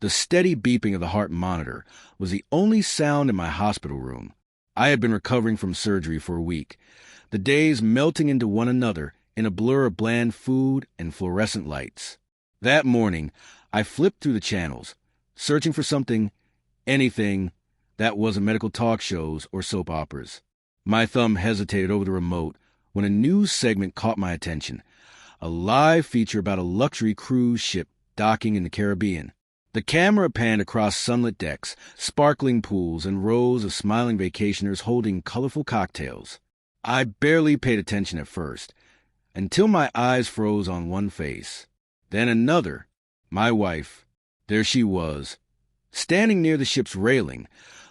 The steady beeping of the heart monitor was the only sound in my hospital room. I had been recovering from surgery for a week, the days melting into one another in a blur of bland food and fluorescent lights. That morning, I flipped through the channels, searching for something, anything, that wasn't medical talk shows or soap operas. My thumb hesitated over the remote when a news segment caught my attention, a live feature about a luxury cruise ship docking in the Caribbean. The camera panned across sunlit decks, sparkling pools, and rows of smiling vacationers holding colorful cocktails. I barely paid attention at first, until my eyes froze on one face. Then another, my wife. There she was, standing near the ship's railing,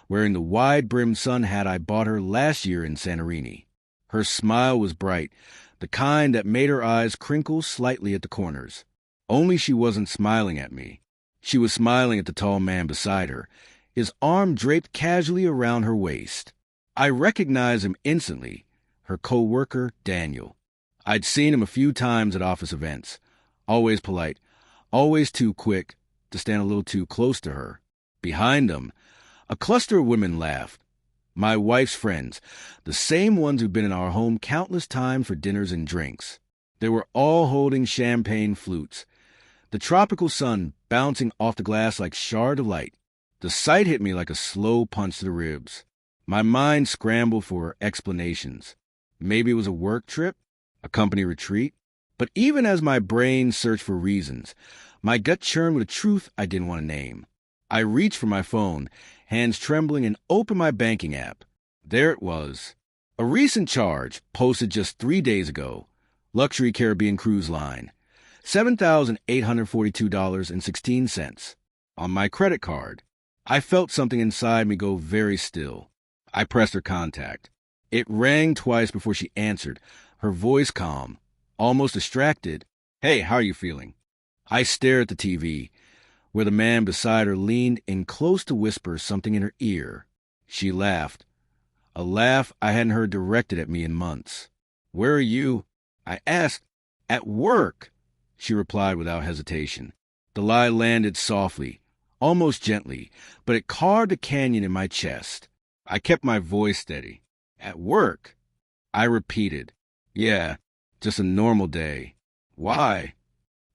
wearing the wide-brimmed sun hat I bought her last year in Santorini. Her smile was bright, the kind that made her eyes crinkle slightly at the corners. Only she wasn't smiling at me. She was smiling at the tall man beside her, his arm draped casually around her waist. I recognized him instantly, her co-worker, Daniel. I'd seen him a few times at office events, always polite, always too quick to stand a little too close to her. Behind him, a cluster of women laughed. My wife's friends, the same ones who'd been in our home countless times for dinners and drinks. They were all holding champagne flutes, the tropical sun bouncing off the glass like shards of light. The sight hit me like a slow punch to the ribs. My mind scrambled for explanations. Maybe it was a work trip, a company retreat. But even as my brain searched for reasons, my gut churned with a truth I didn't want to name. I reached for my phone, hands trembling, and opened my banking app. There it was. A recent charge, posted just 3 days ago. Luxury Caribbean Cruise Line. $7,842.16. On my credit card. I felt something inside me go very still. I pressed her contact. It rang twice before she answered, her voice calm, almost distracted. "Hey, how are you feeling?" I stared at the TV, where the man beside her leaned in close to whisper something in her ear. She laughed, a laugh I hadn't heard directed at me in months. "Where are you?" I asked. "At work," she replied without hesitation. The lie landed softly, almost gently, but it carved a canyon in my chest. I kept my voice steady. "At work?" I repeated. "Yeah, just a normal day." "Why?"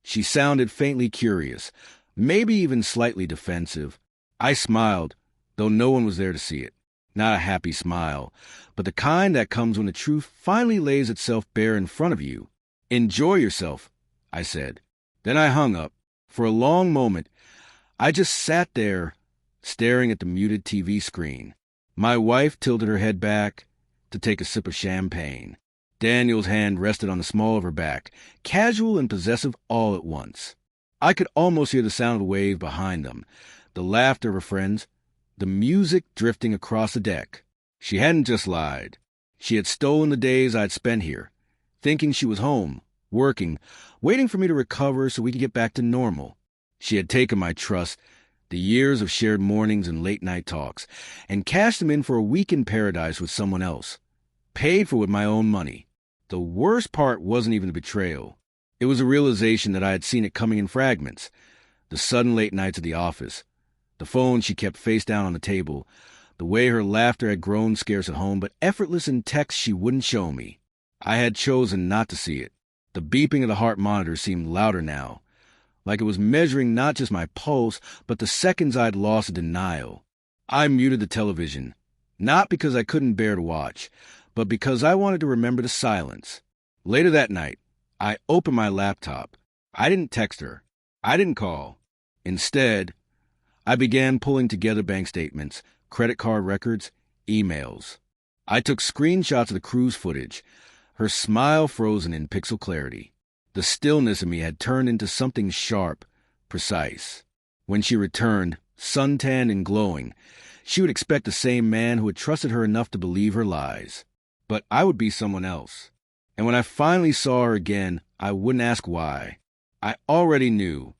She sounded faintly curious, maybe even slightly defensive. I smiled, though no one was there to see it. Not a happy smile, but the kind that comes when the truth finally lays itself bare in front of you. "Enjoy yourself," I said. Then I hung up. For a long moment, I just sat there, staring at the muted TV screen. My wife tilted her head back to take a sip of champagne. Daniel's hand rested on the small of her back, casual and possessive all at once. I could almost hear the sound of the wave behind them, the laughter of her friends, the music drifting across the deck. She hadn't just lied. She had stolen the days I'd spent here, thinking she was home, working, waiting for me to recover so we could get back to normal. She had taken my trust, the years of shared mornings and late-night talks, and cashed them in for a week in paradise with someone else, paid for with my own money. The worst part wasn't even the betrayal. It was a realization that I had seen it coming in fragments. The sudden late nights at the office, the phone she kept face down on the table, the way her laughter had grown scarce at home but effortless in texts she wouldn't show me. I had chosen not to see it. The beeping of the heart monitor seemed louder now, like it was measuring not just my pulse, but the seconds I'd lost in denial. I muted the television, not because I couldn't bear to watch, but because I wanted to remember the silence. Later that night, I opened my laptop. I didn't text her. I didn't call. Instead, I began pulling together bank statements, credit card records, emails. I took screenshots of the cruise footage, her smile frozen in pixel clarity. The stillness in me had turned into something sharp, precise. When she returned, suntanned and glowing, she would expect the same man who had trusted her enough to believe her lies. But I would be someone else. And when I finally saw her again, I wouldn't ask why. I already knew.